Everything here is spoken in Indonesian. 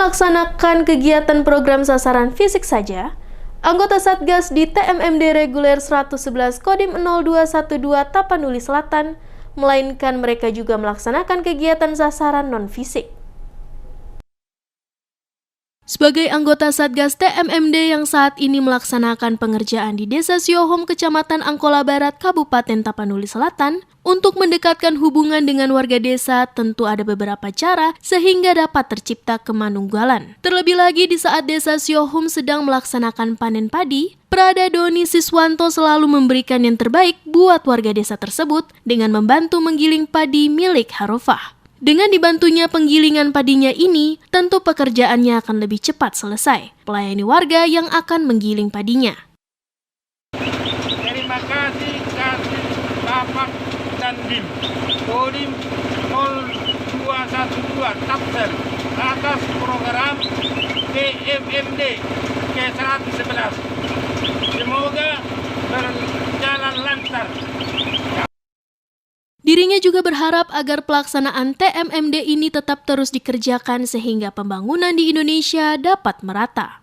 melaksanakan kegiatan program sasaran fisik saja, anggota Satgas di TMMD Reguler 111 Kodim 0212 Tapanuli Selatan, melainkan mereka juga melaksanakan kegiatan sasaran non-fisik. Sebagai anggota Satgas TMMD yang saat ini melaksanakan pengerjaan di Desa Siohom, Kecamatan Angkola Barat, Kabupaten Tapanuli Selatan, untuk mendekatkan hubungan dengan warga desa tentu ada beberapa cara sehingga dapat tercipta kemanunggalan. Terlebih lagi di saat Desa Siohom sedang melaksanakan panen padi, Prada Doni Siswanto selalu memberikan yang terbaik buat warga desa tersebut dengan membantu menggiling padi milik Harofah. Dengan dibantunya penggilingan padinya ini, tentu pekerjaannya akan lebih cepat selesai, melayani warga yang akan menggiling padinya. Terima kasih Bapak dan Dim, Kodim 0212 Tapsel atas program TMMD ke-111. Semoga berjalan lancar. Dirinya juga berharap agar pelaksanaan TMMD ini tetap terus dikerjakan sehingga pembangunan di Indonesia dapat merata.